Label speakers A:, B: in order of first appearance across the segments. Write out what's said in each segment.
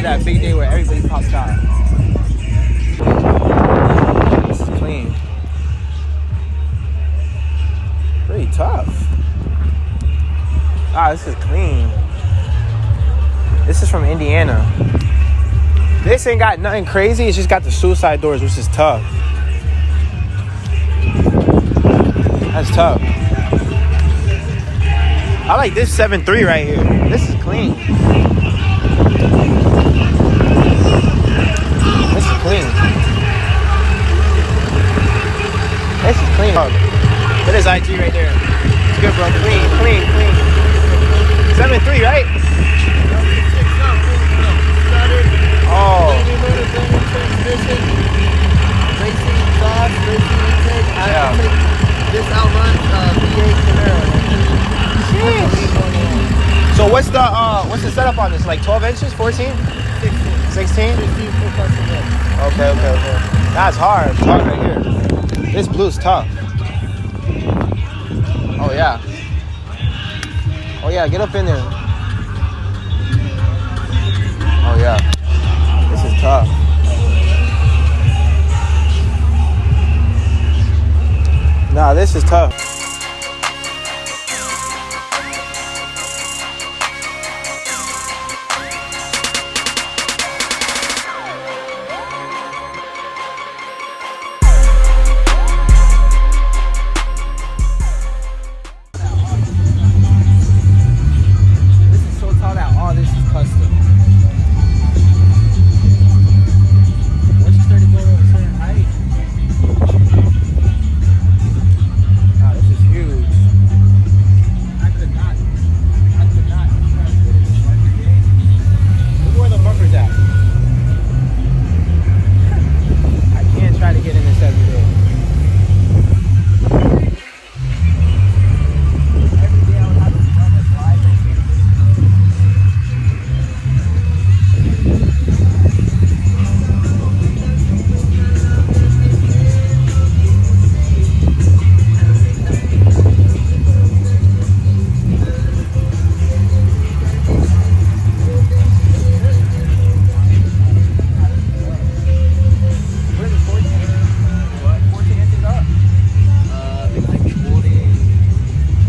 A: that big day where everybody pops out. This is clean. Pretty tough. Ah, this is clean. This is from Indiana. This ain't got nothing crazy. It's just got the suicide doors, which is tough. That's tough. I like this 7.3 right here. This is clean. This is clean. This is clean. That is IG right there. It's good, bro. Clean, clean, clean. 7.3, right? Oh. Yeah.
B: This outruns V8 Camaro.
A: So what's the setup on this? Like 12 inches, 14? 16? Okay. That's hard. It's hard right here. This blue's tough. Oh yeah. Oh yeah, get up in there. Oh yeah. This is tough. Nah, this is tough. This is so tall that all this is custom. Once you start to go to a certain height, this is huge. I could not try to get in this every day. Look where the bumper's at. I can't try to get in this every day. Every day I would have to run this live. Where's the 14? What? 14 inches up?
B: It's like 40.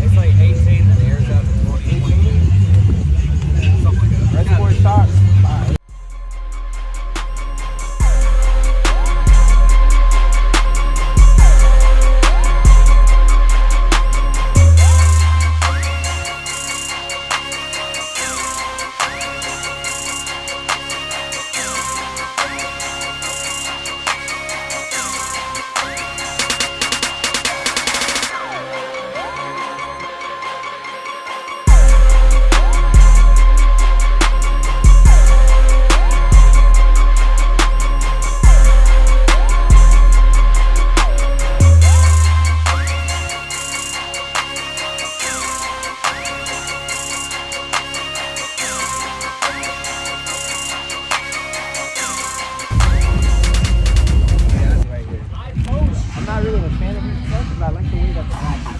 B: It's like 18 and the air's up to 20. Something like that.
A: Red Sport shocks. Alright. Right here. I'm not really a fan of these trucks, but I like the way that the back is.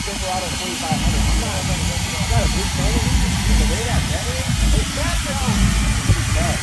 A: Silverado 4500. I'm not a big fan of these. The way that bed is, it's tough. Oh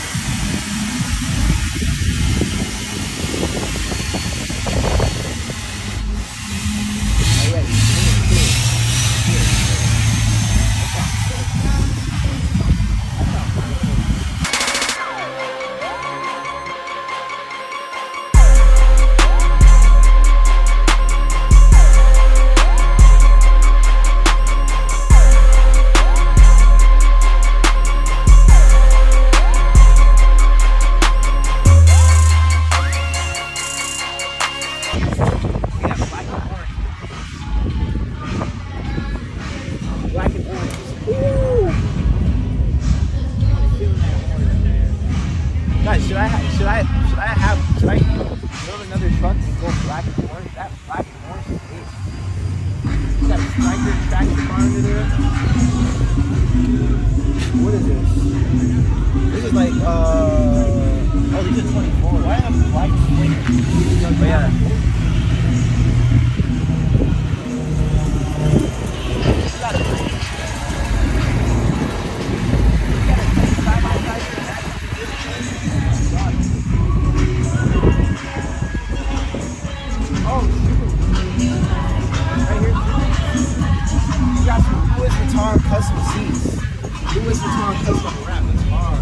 A: yeah, black and orange. Ooh! Guys, should I build another truck and go black and orange? That black and orange is. You got a striker traction bar under there. What is this? This is like oh, these are 24. Why am I like oh, yeah. Louis Vuitton custom seats. Louis Vuitton custom wrap. It's hard.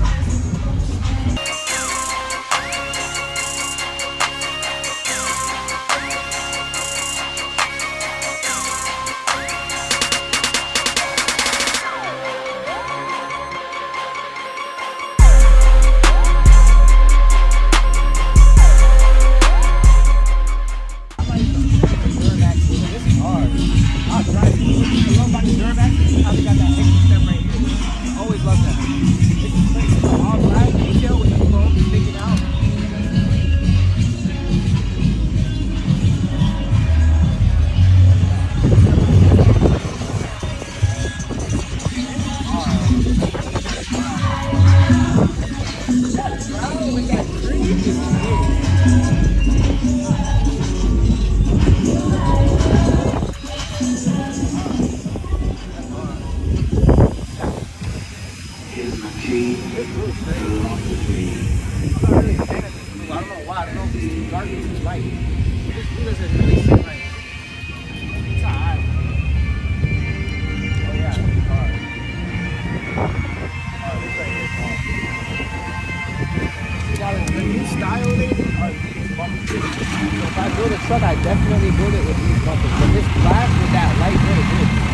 A: If I build a truck, I definitely build it with these bumpers. But this black with that light red is good.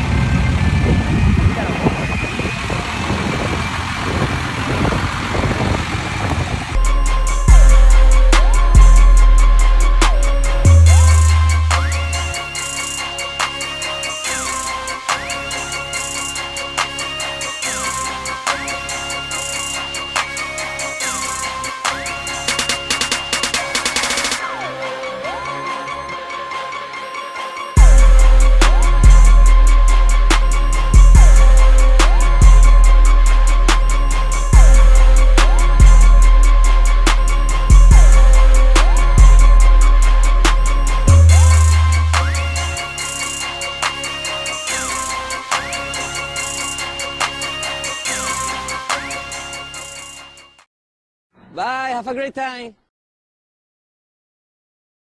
B: Bye, have a great time.